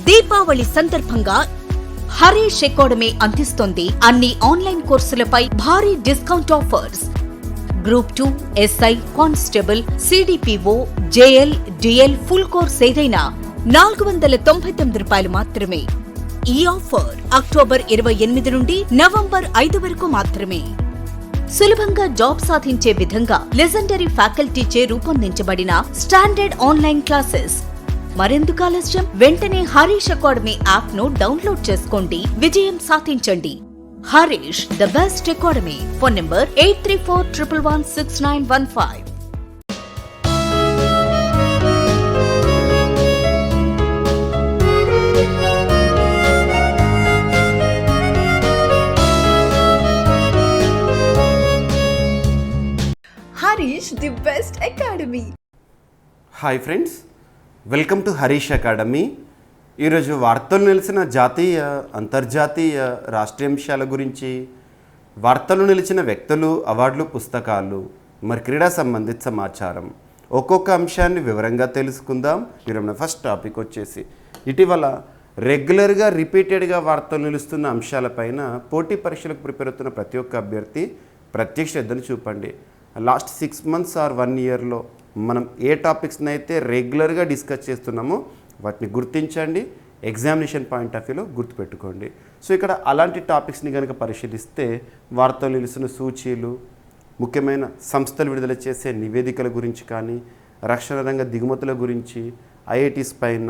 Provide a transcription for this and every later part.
దీపావళి సందర్భంగా హరీష్ అకాడమీ అందిస్తోంది అన్ని ఆన్లైన్ కోర్సులపై భారీ discount offers. Group 2, SI, constable, CDPO, JL, DL full course ఏదైనా ₹499 మాత్రమే. ఈ ఆఫర్ అక్టోబర్ 28 నుండి నవంబర్ 5 వరకు మాత్రమే. సులభంగా జాబ్ సాధించే విధంగా లెజెండరీ ఫ్యాకల్టీచే రూపొందించబడిన స్టాండర్డ్ ఆన్లైన్ క్లాసెస్. మరెందుకు ఆలస్యం? వెంటనే హరీష్ అకాడమీ యాప్ ను డౌన్లోడ్ చేసుకోండి, విజయం సాధించండి. Harish the best academy. Phone number 8341116915. Harish the best academy. Hi friends, welcome to Harish academy. ఈరోజు వార్తలు నిలిచిన జాతీయ, అంతర్జాతీయ, రాష్ట్రీయాంశాల గురించి, వార్తలు నిలిచిన వ్యక్తులు, అవార్డులు, పుస్తకాలు, మరి క్రీడా సంబంధిత సమాచారం, ఒక్కొక్క అంశాన్ని వివరంగా తెలుసుకుందాం. ఈరోజు ఫస్ట్ టాపిక్ వచ్చేసి ఇటీవల రెగ్యులర్గా రిపీటెడ్గా వార్తలు నిలుస్తున్న అంశాలపైన పోటీ పరీక్షలకు ప్రిపేర్ అవుతున్న ప్రతి ఒక్క అభ్యర్థి ప్రత్యేక శ్రద్ధను చూపండి. లాస్ట్ 6 months ఆర్ 1 yearలో మనం ఏ టాపిక్స్ని అయితే రెగ్యులర్గా డిస్కస్ చేస్తున్నామో వాటిని గుర్తించండి, ఎగ్జామినేషన్ పాయింట్ ఆఫ్ వ్యూలో గుర్తుపెట్టుకోండి. సో ఇక్కడ అలాంటి టాపిక్స్ని కనుక పరిశీలిస్తే వార్తలు నిలుస్తున్న సూచీలు, ముఖ్యమైన సంస్థలు విడుదల చేసే నివేదికల గురించి కానీ, రక్షణ రంగ దిగుమతుల గురించి, IITs పైన,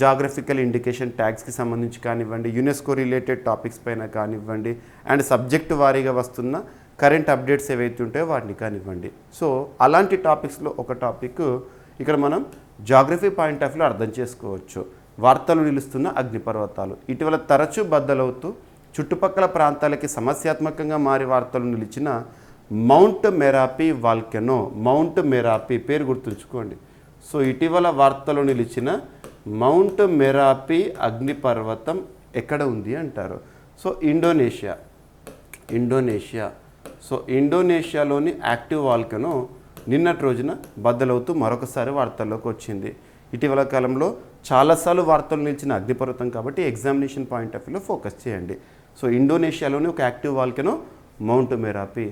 జాగ్రఫికల్ ఇండికేషన్ ట్యాగ్స్కి సంబంధించి కానివ్వండి, యునెస్కో రిలేటెడ్ టాపిక్స్ పైన కానివ్వండి, అండ్ సబ్జెక్టు వారీగా వస్తున్న కరెంట్ అప్డేట్స్ ఏవైతే ఉంటాయో వాటిని కానివ్వండి. సో అలాంటి టాపిక్స్లో ఒక టాపిక్ ఇక్కడ మనం జాగ్రఫీ పాయింట్ ఆఫ్ వ్యూలో అర్థం చేసుకోవచ్చు. వార్తలు నిలుస్తున్న అగ్నిపర్వతాలు ఇటీవల తరచూ బద్దలవుతూ చుట్టుపక్కల ప్రాంతాలకి సమస్యాత్మకంగా మారి వార్తలు నిలిచిన mount Merapi volcano. Mount Merapi పేరు గుర్తుంచుకోండి. సో ఇటీవల వార్తలు నిలిచిన మౌంట్ మెరాపీ అగ్నిపర్వతం ఎక్కడ ఉంది అంటారు. So Indonesia. సో ఇండోనేషియాలోని యాక్టివ్ వాల్కెనో నిన్నటి రోజున బద్దలవుతూ మరొకసారి వార్తల్లోకి వచ్చింది. ఇటీవల కాలంలో చాలాసార్లు వార్తలు నిలిచిన అగ్నిపర్వతం కాబట్టి ఎగ్జామినేషన్ పాయింట్ ఆఫ్ వ్యూలో ఫోకస్ చేయండి. సో ఇండోనేషియాలోని ఒక active volcano mount Merapi.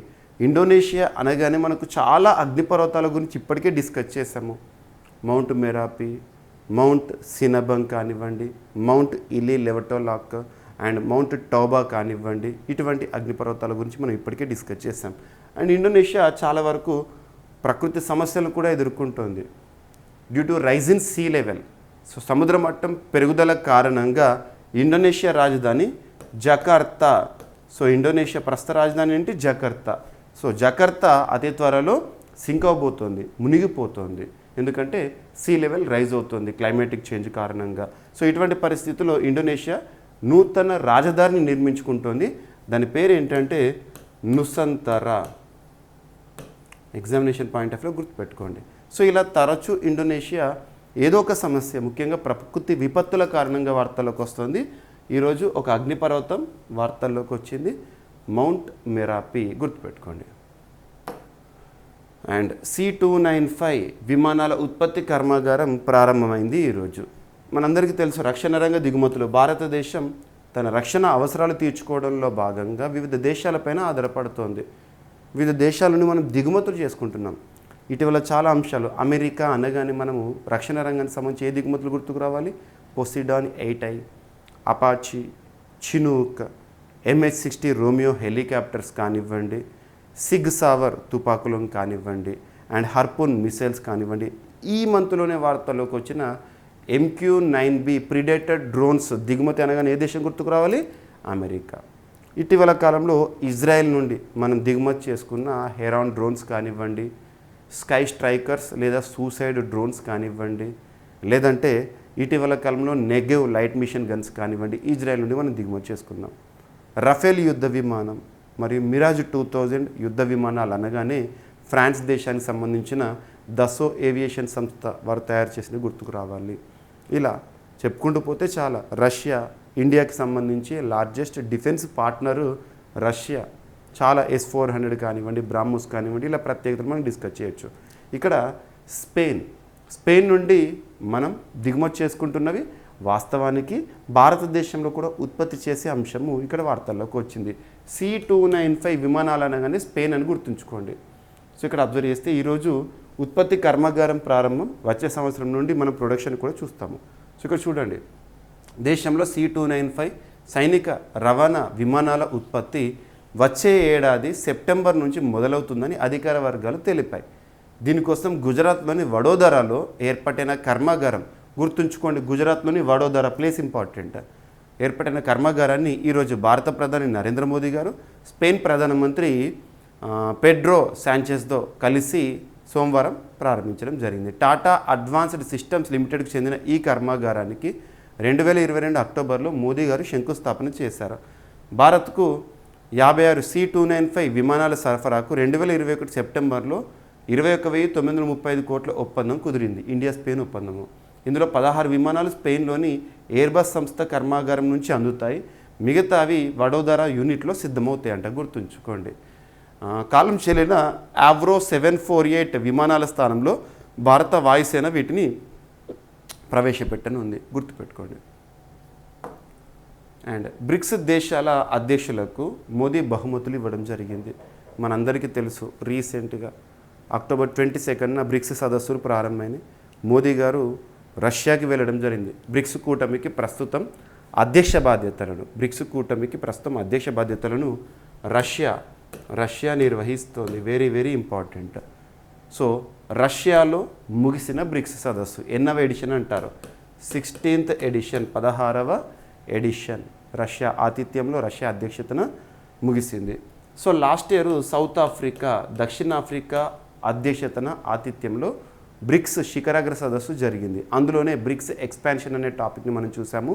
Indonesia అనగానే మనకు చాలా అగ్నిపర్వతాల గురించి ఇప్పటికే డిస్కస్ చేసాము. మౌంట్ మెరాపీ, మౌంట్ సినబంగ్ కానివ్వండి, mount Ilie లెవటోలాక్ and mount Toba కానివ్వండి, ఇటువంటి అగ్నిపర్వతాల గురించి మనం ఇప్పటికే డిస్కస్ చేసాం. అండ్ ఇండోనేషియా చాలా వరకు ప్రకృతి సమస్యలు కూడా ఎదుర్కొంటోంది due to rise in sea level. So సముద్ర మట్టం పెరుగుదల కారణంగా ఇండోనేషియా రాజధాని జకార్తా. సో ఇండోనేషియా ప్రస్తుత రాజధాని ఏంటి? జకార్తా. సో జకార్తా అతి త్వరలో సింక్ అవబోతోంది, మునిగిపోతుంది. ఎందుకంటే సీ లెవెల్ రైజ్ అవుతుంది క్లైమేటిక్ చేంజ్ కారణంగా. సో ఇటువంటి పరిస్థితుల్లో ఇండోనేషియా నూతన రాజధానిని నిర్మించుకుంటోంది. దాని పేరు ఏంటంటే నుసంతరా. ఎగ్జామినేషన్ పాయింట్ ఆఫ్ వ్యూ గుర్తుపెట్టుకోండి. సో ఇలా తరచూ ఇండోనేషియా ఏదో ఒక సమస్య, ముఖ్యంగా ప్రకృతి విపత్తుల కారణంగా వార్తల్లోకి వస్తుంది. ఈరోజు ఒక అగ్నిపర్వతం వార్తల్లోకి వచ్చింది, మౌంట్ మెరాపీ, గుర్తుపెట్టుకోండి. అండ్ C295 విమానాల ఉత్పత్తి కర్మాగారం ప్రారంభమైంది ఈరోజు. మనందరికీ తెలుసు రక్షణ రంగ దిగుమతులు. భారతదేశం తన రక్షణ అవసరాలు తీర్చుకోవడంలో భాగంగా వివిధ దేశాలపైన ఆధారపడుతోంది. వివిధ దేశాల నుండి మనం దిగుమతులు చేసుకుంటున్నాం. ఇటీవల చాలా అంశాలు, అమెరికా అనగానే మనము రక్షణ రంగానికి సంబంధించి ఏ దిగుమతులు గుర్తుకు రావాలి? పొసిడాన్ 8I, Apache, Chinook, MH-60 Romeo helicopters కానివ్వండి, సిగ్ సావర్ తుపాకులను కానివ్వండి, అండ్ హర్పూన్ మిసైల్స్ కానివ్వండి. ఈ మంత్లోనే వార్తల్లోకి వచ్చిన MQ-9B ప్రిడేటర్ డ్రోన్స్ దిగుమతి అనగానే ఏ దేశం గుర్తుకు రావాలి? అమెరికా. ఇటీవల కాలంలో ఇజ్రాయెల్ నుండి మనం దిగుమతి చేసుకున్న హెరాన్ డ్రోన్స్ కానివ్వండి, స్కై స్ట్రైకర్స్ లేదా సూసైడ్ డ్రోన్స్ కానివ్వండి, లేదంటే ఇటీవల కాలంలో నెగెవ్ లైట్ మిషన్ గన్స్ కానివ్వండి, ఇజ్రాయెల్ నుండి మనం దిగుమతి చేసుకున్నాం. రఫేల్ యుద్ధ విమానం మరియు మిరాజ్ 2000 యుద్ధ విమానాలు అనగానే ఫ్రాన్స్ దేశానికి సంబంధించిన దసో ఏవియేషన్ సంస్థ వారు తయారు చేసిన గుర్తుకు రావాలి. ఇలా చెప్పుకుంటూ పోతే చాలా. రష్యా ఇండియాకి సంబంధించి లార్జెస్ట్ డిఫెన్స్ పార్ట్నరు రష్యా. చాలా S-400 కానివ్వండి, బ్రాహ్మోస్ కానివ్వండి, ఇలా ప్రత్యేకతలు మనం డిస్కస్ చేయొచ్చు. ఇక్కడ స్పెయిన్ నుండి మనం దిగుమతి చేసుకుంటున్నవి వాస్తవానికి భారతదేశంలో కూడా ఉత్పత్తి చేసే అంశము ఇక్కడ వార్తల్లోకి వచ్చింది. C295 విమానాలు అనగానే స్పెయిన్ అని గుర్తుంచుకోండి. సో ఇక్కడ అబ్జర్వ్ చేస్తే ఈరోజు ఉత్పత్తి కర్మాగారం ప్రారంభం, వచ్చే సంవత్సరం నుండి మనం ప్రొడక్షన్ కూడా చూస్తాము. సో ఇక్కడ చూడండి, దేశంలో C295 సైనిక రవాణా విమానాల ఉత్పత్తి వచ్చే ఏడాది సెప్టెంబర్ నుంచి మొదలవుతుందని అధికార వర్గాలు తెలిపాయి. దీనికోసం గుజరాత్లోని వడోదరాలో ఏర్పడిన కర్మాగారం, గుర్తుంచుకోండి గుజరాత్లోని వడోదరా ప్లేస్ ఇంపార్టెంట్, ఏర్పడిన కర్మాగారాన్ని ఈరోజు భారత ప్రధాని నరేంద్ర మోదీ గారు స్పెయిన్ ప్రధానమంత్రి పెడ్రో శాంచెస్తో కలిసి సోమవారం ప్రారంభించడం జరిగింది. టాటా అడ్వాన్స్డ్ సిస్టమ్స్ లిమిటెడ్కి చెందిన ఈ కర్మాగారానికి 2022 అక్టోబర్లో మోదీ గారు శంకుస్థాపన చేశారు. భారత్కు 56 C295 విమానాల సరఫరాకు 2021 సెప్టెంబర్లో 21,935 కోట్ల ఒప్పందం కుదిరింది, ఇండియా స్పెయిన్ ఒప్పందము. ఇందులో 16 విమానాలు స్పెయిన్లోని ఎయిర్బస్ సంస్థ కర్మాగారం నుంచి అందుతాయి, మిగతావి వడోదరా యూనిట్లో సిద్ధమవుతాయంట, గుర్తుంచుకోండి. కాలం చెల్లిన ఆవ్రో 748 విమానాల స్థానంలో భారత వాయుసేన వీటిని ప్రవేశపెట్టనుంది, గుర్తుపెట్టుకోండి. అండ్ బ్రిక్స్ దేశాల అధ్యక్షులకు మోదీ బహుమతులు ఇవ్వడం జరిగింది. మనందరికీ తెలుసు, రీసెంట్గా అక్టోబర్ 22న బ్రిక్స్ సదస్సులు ప్రారంభమైనాయి. మోదీ గారు రష్యాకి వెళ్ళడం జరిగింది. బ్రిక్స్ కూటమికి ప్రస్తుతం అధ్యక్ష బాధ్యతలను రష్యా నిర్వహిస్తోంది. Very very important. సో రష్యాలో ముగిసిన బ్రిక్స్ సదస్సు ఎన్నవ ఎడిషన్ అంటారు? 16th ఎడిషన్, 16వ ఎడిషన్. రష్యా ఆతిథ్యంలో, రష్యా అధ్యక్షతన ముగిసింది. So last year South Africa, దక్షిణాఫ్రికా అధ్యక్షతన ఆతిథ్యంలో బ్రిక్స్ శిఖరాగ్ర సదస్సు జరిగింది. అందులోనే బ్రిక్స్ ఎక్స్పాన్షన్ అనే టాపిక్ని మనం చూసాము.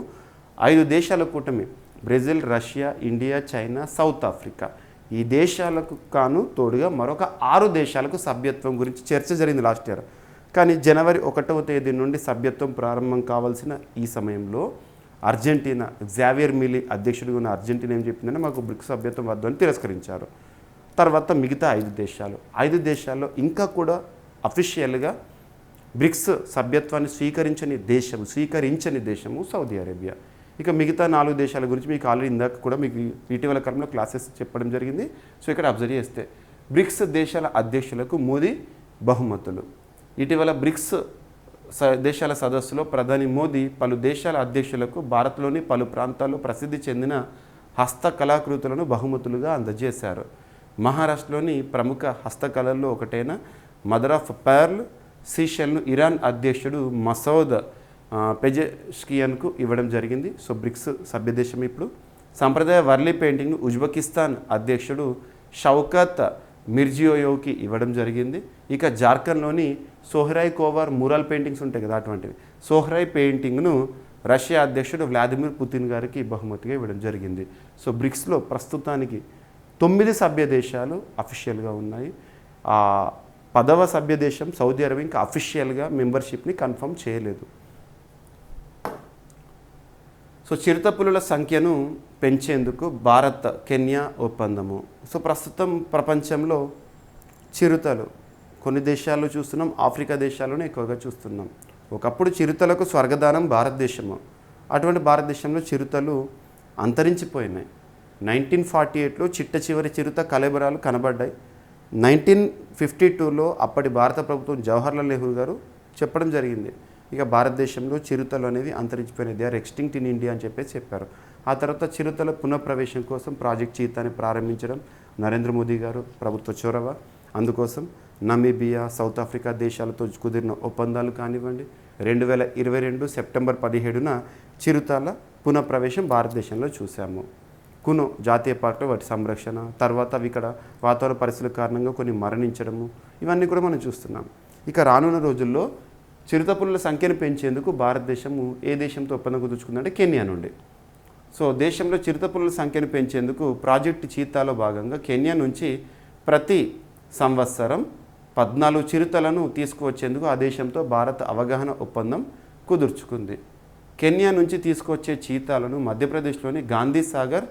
5 దేశాల కూటమి, Brazil, Russia, India, China, south Africa, ఈ దేశాలకు కాను తోడుగా మరొక 6 దేశాలకు సభ్యత్వం గురించి చర్చ జరిగింది లాస్ట్ ఇయర్. కానీ జనవరి 1వ తేదీ నుండి సభ్యత్వం ప్రారంభం కావాల్సిన ఈ సమయంలో అర్జెంటీనా, జావియర్ మిలీ అధ్యక్షుడిగా ఉన్న అర్జెంటీనా ఏం చెప్పిందంటే మాకు బ్రిక్స్ సభ్యత్వం వద్దు అని తిరస్కరించారు. తర్వాత మిగతా 5 దేశాల్లో ఇంకా కూడా అఫీషియల్గా బ్రిక్స్ సభ్యత్వాన్ని స్వీకరించని దేశము సౌదీ అరేబియా. ఇక మిగతా 4 దేశాల గురించి మీకు ఆల్రెడీ ఇందాక కూడా మీకు ఇటీవల కాలంలో క్లాసెస్ చెప్పడం జరిగింది. సో ఇక్కడ అబ్జర్వ్ చేస్తే బ్రిక్స్ దేశాల అధ్యక్షులకు మోదీ బహుమతులు. ఇటీవల బ్రిక్స్ దేశాల సదస్సులో ప్రధాని మోదీ పలు దేశాల అధ్యక్షులకు భారత్లోని పలు ప్రాంతాల్లో ప్రసిద్ధి చెందిన హస్తకళాకృతులను బహుమతులుగా అందజేశారు. మహారాష్ట్రలోని ప్రముఖ హస్తకళల్లో ఒకటైన మదర్ ఆఫ్ పర్ల్ సీషెల్ను ఇరాన్ అధ్యక్షుడు మసౌద్ పెజెష్కియన్కు ఇవ్వడం జరిగింది. సో బ్రిక్స్ సభ్యదేశం ఇప్పుడు. సాంప్రదాయ వర్లీ పెయింటింగ్ను ఉజ్బెకిస్తాన్ అధ్యక్షుడు షౌకత్ మిర్జియోయోవ్కి ఇవ్వడం జరిగింది. ఇక జార్ఖండ్లోని సోహ్రాయ్ కోవార్ మురాల్ పెయింటింగ్స్ ఉంటాయి కదా, అటువంటివి, సోహ్రాయ్ పెయింటింగ్ను రష్యా అధ్యక్షుడు వ్లాదిమిర్ పుతిన్ గారికి బహుమతిగా ఇవ్వడం జరిగింది. సో బ్రిక్స్లో ప్రస్తుతానికి 9 సభ్య దేశాలు అఫీషియల్గా ఉన్నాయి. 10వ సభ్య దేశం సౌదీ అరేబియా ఇంకా అఫీషియల్గా మెంబర్షిప్ని కన్ఫర్మ్ చేయలేదు. సో చిరుతపులుల సంఖ్యను పెంచేందుకు భారత్ కెన్యా ఒప్పందము. సో ప్రస్తుతం ప్రపంచంలో చిరుతలు కొన్ని దేశాల్లో చూస్తున్నాం, ఆఫ్రికా దేశాల్లోనే ఎక్కువగా చూస్తున్నాం. ఒకప్పుడు చిరుతలకు స్వర్గదానం భారతదేశము. అటువంటి భారతదేశంలో చిరుతలు అంతరించిపోయినాయి. 1948లో చిట్ట చివరి చిరుత కళేబరాలు కనబడ్డాయి. 1952లో అప్పటి భారత ప్రభుత్వం జవహర్లాల్ నెహ్రూ గారు చెప్పడం జరిగింది, ఇక భారతదేశంలో చిరుతలు అనేవి అంతరించిపోయినాయి, they are extinct in India అని చెప్పారు. ఆ తర్వాత చిరుతల పునఃప్రవేశం కోసం ప్రాజెక్ట్ చీతాని ప్రారంభించడం నరేంద్ర మోదీ గారు ప్రభుత్వ చొరవ. అందుకోసం నమీబియా, సౌత్ ఆఫ్రికా దేశాలతో కుదిరిన ఒప్పందాలు కానివ్వండి, 2022 సెప్టెంబర్ 17న చిరుతల పునఃప్రవేశం భారతదేశంలో చూసాము. కునో జాతీయ పార్కులో వాటి సంరక్షణ, తర్వాత అవి ఇక్కడ వాతావరణ పరిస్థితుల కారణంగా కొన్ని మరణించడము, ఇవన్నీ కూడా మనం చూస్తున్నాం. ఇక రానున్న రోజుల్లో చిరుతపులుల సంఖ్యను పెంచేందుకు భారతదేశము ఏ దేశంతో ఒప్పందం కుదుర్చుకుందంటే కెన్యా నుండి. సో దేశంలో చిరుతపులుల సంఖ్యను పెంచేందుకు ప్రాజెక్టు చీతాలో భాగంగా కెన్యా నుంచి ప్రతి సంవత్సరం 14 చిరుతలను తీసుకువచ్చేందుకు ఆ దేశంతో భారత్ అవగాహన ఒప్పందం కుదుర్చుకుంది. కెన్యా నుంచి తీసుకొచ్చే చీతాలను మధ్యప్రదేశ్లోని గాంధీసాగర్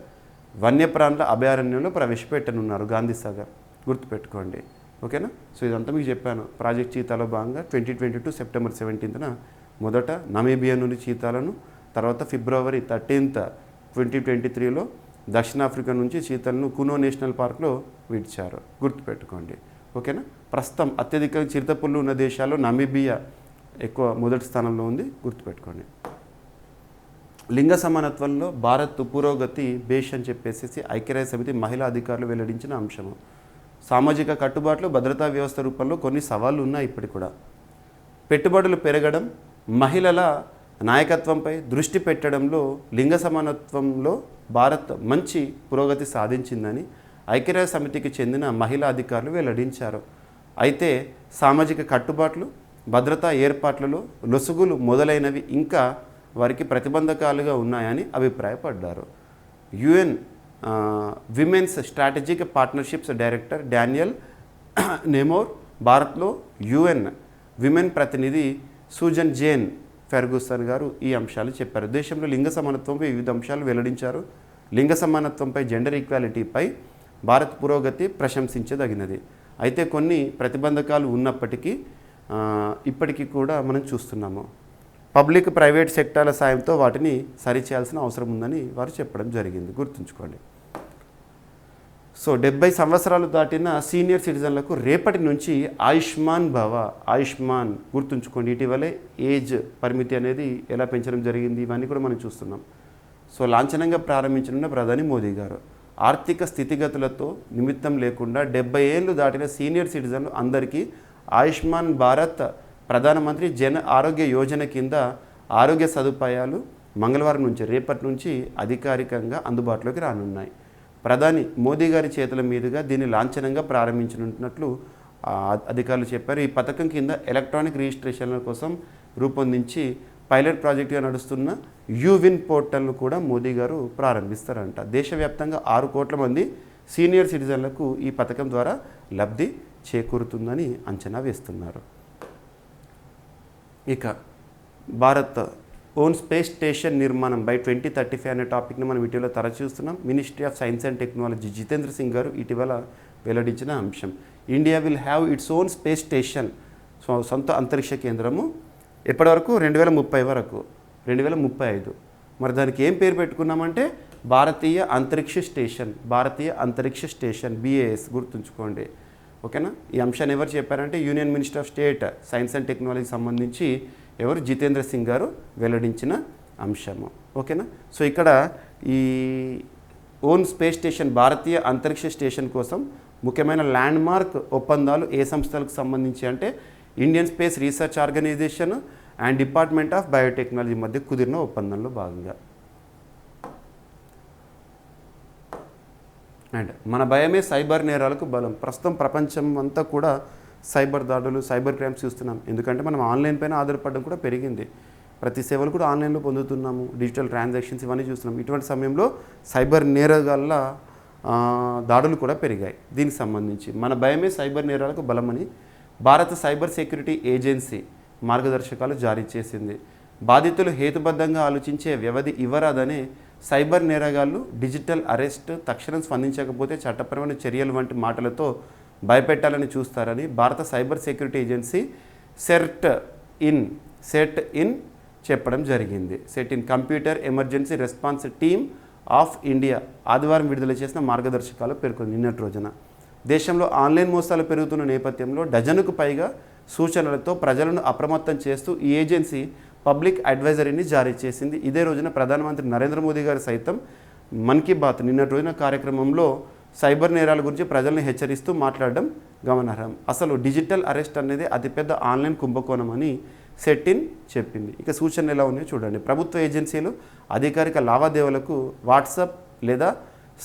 వన్యప్రాణుల అభయారణ్యంలో ప్రవేశపెట్టనున్నారు. గాంధీసాగర్ గుర్తుపెట్టుకోండి, ఓకేనా. సో ఇదంతా మీకు చెప్పాను. ప్రాజెక్ట్ చీతాలో భాగంగా 2022 సెప్టెంబర్ 17న మొదట నమీబియా నుండి చీతాలను, తర్వాత ఫిబ్రవరి 13th 2023లో దక్షిణాఫ్రికా నుంచి చీతలను కునో నేషనల్ పార్క్లో విడిచారు. గుర్తుపెట్టుకోండి. ఓకేనా. ప్రస్తుతం అత్యధిక చిరుతపుళ్ళు ఉన్న దేశాల్లో నమీబియా ఎక్కువ మొదటి స్థానంలో ఉంది. గుర్తుపెట్టుకోండి. లింగ సమానత్వంలో భారత్ పురోగతి బేష్ అని చెప్పేసి ఐక్యరాజ్య సమితి మహిళా అధికారులు వెల్లడించిన అంశము. సామాజిక కట్టుబాట్లు భద్రతా వ్యవస్థ రూపంలో కొన్ని సవాళ్లు ఉన్నాయి ఇప్పటికి కూడా. పెట్టుబడులు పెరగడం, మహిళల నాయకత్వంపై దృష్టి పెట్టడంలో లింగ సమానత్వంలో భారత్ మంచి పురోగతి సాధించిందని ఐక్యరాజ్య సమితికి చెందిన మహిళా అధికారులు వెల్లడించారు. అయితే సామాజిక కట్టుబాట్లు, భద్రతా ఏర్పాట్లలో లొసుగులు మొదలైనవి ఇంకా వారికి ప్రతిబంధకాలుగా ఉన్నాయని అభిప్రాయపడ్డారు. UN women's strategic partnerships director Daniel Namor భారత్లో యుఎన్ విమెన్ ప్రతినిధి సూజన్ జేన్ ఫెర్గూసన్ గారు ఈ అంశాలు చెప్పారు. దేశంలో లింగ సమానత్వంపై వివిధ అంశాలు వెల్లడించారు. లింగ సమానత్వంపై, జెండర్ ఈక్వాలిటీపై భారత్ పురోగతి ప్రశంసించదగినది. అయితే కొన్ని ప్రతిబంధకాలు ఉన్నప్పటికీ ఇప్పటికీ కూడా మనం చూస్తున్నాము. పబ్లిక్ ప్రైవేట్ సెక్టార్ల సాయంతో వాటిని సరిచేయాల్సిన అవసరం ఉందని వారు చెప్పడం జరిగింది. గుర్తుంచుకోండి. సో 70 సంవత్సరాలు దాటిన సీనియర్ సిటిజన్లకు రేపటి నుంచి ఆయుష్మాన్ భవ, ఆయుష్మాన్ గుర్తుంచుకోండి. ఇటీవలే ఏజ్ పరిమితి అనేది ఎలా పెంచడం జరిగింది, ఇవన్నీ కూడా మనం చూస్తున్నాం. సో లాంఛనంగా ప్రారంభించనున్న ప్రధాని మోదీ గారు ఆర్థిక స్థితిగతులతో నిమిత్తం లేకుండా 70 ఏళ్ళు దాటిన సీనియర్ సిటిజన్లు అందరికీ ఆయుష్మాన్ భారత్ ప్రధానమంత్రి జన ఆరోగ్య యోజన కింద ఆరోగ్య సదుపాయాలు మంగళవారం నుంచి, రేపటి నుంచి అధికారికంగా అందుబాటులోకి రానున్నాయి. ప్రధాని మోదీ గారి చేతుల మీదుగా దీన్ని లాంఛనంగా ప్రారంభించనున్నట్లు అధికారులు చెప్పారు. ఈ పథకం కింద ఎలక్ట్రానిక్ రిజిస్ట్రేషన్ల కోసం రూపొందించి పైలట్ ప్రాజెక్టుగా నడుస్తున్న యూవిన్ పోర్టల్ను కూడా మోదీ గారు ప్రారంభిస్తారంట. దేశవ్యాప్తంగా 6 కోట్ల మంది సీనియర్ సిటిజన్లకు ఈ పథకం ద్వారా లబ్ధి చేకూరుతుందని అంచనా వేస్తున్నారు. ఇక భారత్ ఓన్ స్పేస్ స్టేషన్ నిర్మాణం బై 2035 అనే టాపిక్ని మనం ఇటీవల తరచూస్తున్నాం. Ministry of science and technology Jitendra Singh గారు ఇటీవల వెల్లడించిన అంశం. India will have its own space station, సొంత అంతరిక్ష కేంద్రము ఎప్పటివరకు 2030 వరకు, 2035. మరి దానికి ఏం పేరు పెట్టుకున్నామంటే భారతీయ అంతరిక్ష స్టేషన్, భారతీయ అంతరిక్ష స్టేషన్ BAS. గుర్తుంచుకోండి. ఓకేనా. ఈ అంశాన్ని ఎవరు చెప్పారంటే union minister of state science and టెక్నాలజీకి సంబంధించి ఎవరు జితేంద్ర సింగ్ గారు వెల్లడించిన అంశము. ఓకేనా. సో ఇక్కడ ఈ ఓన్ స్పేస్ స్టేషన్, భారతీయ అంతరిక్ష స్టేషన్ కోసం ముఖ్యమైన ల్యాండ్ మార్క్ ఒప్పందాలు ఏ సంస్థలకు సంబంధించి అంటే Indian space research organisation and department of biotechnology మధ్య కుదిరిన ఒప్పందంలో భాగంగా. అండ్ మన భయమే సైబర్ నేరాలకు బలం. ప్రస్తుతం ప్రపంచం అంతా కూడా సైబర్ దాడులు, సైబర్ క్రైమ్స్ చూస్తున్నాం. ఎందుకంటే మనం ఆన్లైన్ పైన ఆధారపడడం కూడా పెరిగింది. ప్రతి సేవలు కూడా ఆన్లైన్లో పొందుతున్నాము, డిజిటల్ ట్రాన్సాక్షన్స్ ఇవన్నీ చూస్తున్నాం. ఇటువంటి సమయంలో సైబర్ నేరగాళ్ళ దాడులు కూడా పెరిగాయి. దీనికి సంబంధించి మన భయమే సైబర్ నేరాలకు బలమని భారత సైబర్ సెక్యూరిటీ ఏజెన్సీ మార్గదర్శకాలు జారీ చేసింది. బాధితులు హేతుబద్ధంగా ఆలోచించే వ్యవధి ఇవ్వరాదనే సైబర్ నేరగాళ్ళు డిజిటల్ అరెస్ట్, తక్షణం స్పందించకపోతే చట్టపరమైన చర్యలు వంటి మాటలతో భయపెట్టాలని చూస్తారని భారత cyber security agency set in చెప్పడం జరిగింది. Set in computer emergency response team of India ఆదివారం విడుదల చేసిన మార్గదర్శకాలు పేర్కొంది. నిన్నటి రోజున దేశంలో ఆన్లైన్ మోసాలు పెరుగుతున్న నేపథ్యంలో డజనుకు పైగా సూచనలతో ప్రజలను అప్రమత్తం చేస్తూ ఈ ఏజెన్సీ పబ్లిక్ అడ్వైజరీని జారీ చేసింది. ఇదే రోజున ప్రధానమంత్రి నరేంద్ర మోదీ గారు సైతం మన్ కీ బాత్ నిన్నటి రోజున కార్యక్రమంలో సైబర్ నేరాల గురించి ప్రజలను హెచ్చరిస్తూ మాట్లాడడం గమనార్హం. అసలు డిజిటల్ అరెస్ట్ అనేది అతిపెద్ద ఆన్లైన్ కుంభకోణం అని సెట్ ఇన్ చెప్పింది. ఇక సూచనలు ఎలా ఉన్నాయో చూడండి. ప్రభుత్వ ఏజెన్సీలు అధికారిక లావాదేవీలకు వాట్సాప్ లేదా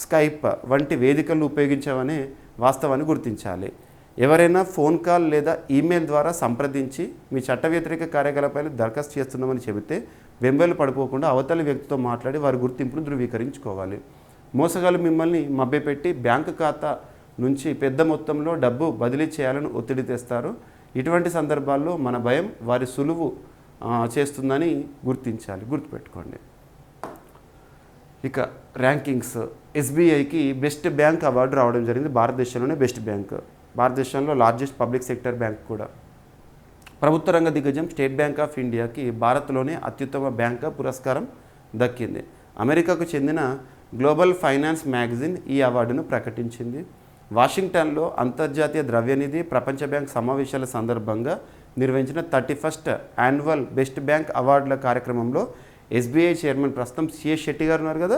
స్కైప్ వంటి వేదికలను ఉపయోగించామనే వాస్తవాన్ని గుర్తించాలి. ఎవరైనా ఫోన్ కాల్ లేదా ఈమెయిల్ ద్వారా సంప్రదించి మీ చట్ట వ్యతిరేక కార్యకలాపాలు దరఖాస్తు చేస్తున్నామని చెబితే వెంబెలు పడిపోకుండా అవతలి వ్యక్తితో మాట్లాడి వారి గుర్తింపును ధృవీకరించుకోవాలి. మోసగాళ్ళు మిమ్మల్ని మభ్యపెట్టి బ్యాంకు ఖాతా నుంచి పెద్ద మొత్తంలో డబ్బు బదిలీ చేయాలని ఒత్తిడి తెస్తారు. ఇటువంటి సందర్భాల్లో మన భయం వారి సులువు చేస్తుందని గుర్తించాలి. గుర్తుపెట్టుకోండి. ఇక ర్యాంకింగ్స్. SBIకి బెస్ట్ బ్యాంక్ అవార్డు రావడం జరిగింది. భారతదేశంలోనే బెస్ట్ బ్యాంక్, భారతదేశంలో లార్జెస్ట్ పబ్లిక్ సెక్టర్ బ్యాంక్ కూడా. ప్రభుత్వ రంగ దిగ్గజం స్టేట్ బ్యాంక్ ఆఫ్ ఇండియాకి భారత్లోనే అత్యుత్తమ బ్యాంక్ పురస్కారం దక్కింది. అమెరికాకు చెందిన గ్లోబల్ ఫైనాన్స్ మ్యాగజైన్ ఈ అవార్డును ప్రకటించింది. వాషింగ్టన్లో అంతర్జాతీయ ద్రవ్యనిధి ప్రపంచ బ్యాంక్ సమావేశాల సందర్భంగా నిర్వహించిన 31st యాన్యువల్ బెస్ట్ బ్యాంక్ అవార్డుల కార్యక్రమంలో ఎస్బీఐ చైర్మన్ ప్రస్తుతం సిఎస్ శెట్టి గారు ఉన్నారు కదా,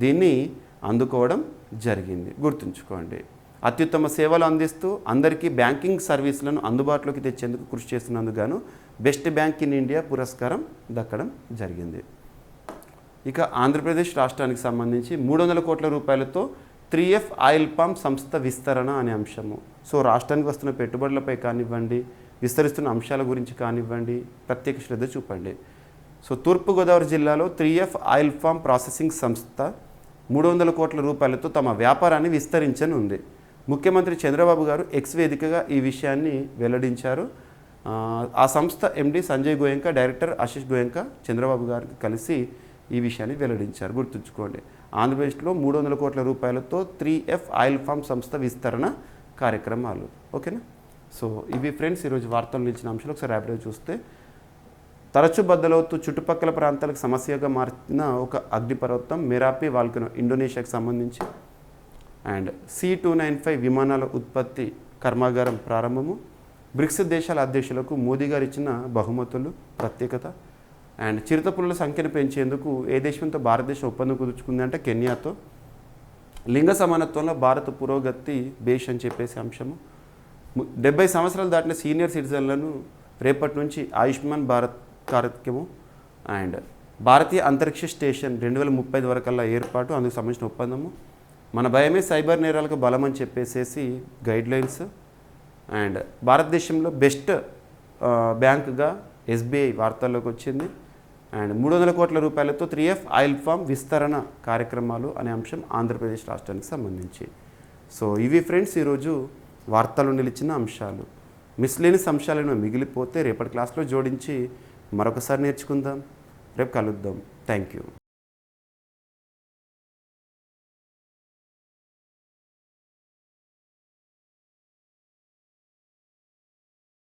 దీన్ని అందుకోవడం జరిగింది. గుర్తుంచుకోండి. అత్యుత్తమ సేవలు అందిస్తూ అందరికీ బ్యాంకింగ్ సర్వీసులను అందుబాటులోకి తెచ్చేందుకు కృషి చేస్తున్నందుకు గాను బెస్ట్ బ్యాంక్ ఇన్ ఇండియా పురస్కారం దక్కడం జరిగింది. ఇక ఆంధ్రప్రదేశ్ రాష్ట్రానికి సంబంధించి 300 కోట్ల రూపాయలతో 3F ఆయిల్ పామ్ సంస్థ విస్తరణ అనే అంశము. సో రాష్ట్రానికి వస్తున్న పెట్టుబడులపై కానివ్వండి, విస్తరిస్తున్న అంశాల గురించి కానివ్వండి, ప్రత్యేక శ్రద్ధ చూపండి. సో తూర్పుగోదావరి జిల్లాలో 3F ఆయిల్ పామ్ ప్రాసెసింగ్ సంస్థ 300 కోట్ల రూపాయలతో తమ వ్యాపారాన్ని విస్తరించనుంది. ముఖ్యమంత్రి చంద్రబాబు గారు ఎక్స్ వేదికగా ఈ విషయాన్ని వెల్లడించారు. ఆ సంస్థ ఎండి సంజయ్ గోయంకా, డైరెక్టర్ ఆశిష్ గోయంకా చంద్రబాబు గారికి కలిసి ఈ విషయాన్ని వెల్లడించారు. గుర్తుంచుకోండి. ఆంధ్రప్రదేశ్లో 300 కోట్ల రూపాయలతో 3F ఆయిల్ ఫామ్ సంస్థ విస్తరణ కార్యక్రమాలు. ఓకేనా? సో ఇవి ఫ్రెండ్స్ ఈరోజు వార్తలు నిలిచిన అంశాలు. ఒకసారి ర్యాపిడ్గా చూస్తే, తరచు బద్దలవుతూ చుట్టుపక్కల ప్రాంతాలకు సమస్యగా మారిన ఒక అగ్నిపర్వతం మెరాపి వాల్కనో ఇండోనేషియాకి సంబంధించి. అండ్ C295 విమానాల ఉత్పత్తి కర్మాగారం ప్రారంభము. బ్రిక్స్ దేశాల అధ్యక్షులకు మోదీ గారు ఇచ్చిన బహుమతులు ప్రత్యేకత. అండ్ చిరుతపులుల సంఖ్యను పెంచేందుకు ఏ దేశంతో భారతదేశం ఒప్పందం కుదుర్చుకుంది అంటే కెన్యాతో. లింగ సమానత్వంలో భారత పురోగతి బేష్ అని చెప్పేసి అంశము. 70 సంవత్సరాలు దాటిన సీనియర్ సిటిజన్లను రేపటి నుంచి ఆయుష్మాన్ భారత్ కార్యక్రమం. అండ్ భారతీయ అంతరిక్ష స్టేషన్ 2030 వరకల్లా ఏర్పాటు, అందుకు సంబంధించిన ఒప్పందము. మన భయమే సైబర్ నేరాలకు బలం అని చెప్పేసేసి గైడ్లైన్స్. అండ్ భారతదేశంలో బెస్ట్ బ్యాంకుగా ఎస్బీఐ వార్తల్లోకి వచ్చింది. అండ్ 300 కోట్ల రూపాయలతో 3F ఆయిల్ ఫామ్ విస్తరణ కార్యక్రమాలు అనే అంశం ఆంధ్రప్రదేశ్ రాష్ట్రానికి సంబంధించి. సో ఇవి ఫ్రెండ్స్ ఈరోజు వార్తలు నిలిచిన అంశాలు. మిస్లేనియస్ అంశాలను మిగిలిపోతే రేపటి క్లాస్లో జోడించి మరొకసారి నేర్చుకుందాం. రేపు కలుద్దాం. Thank you.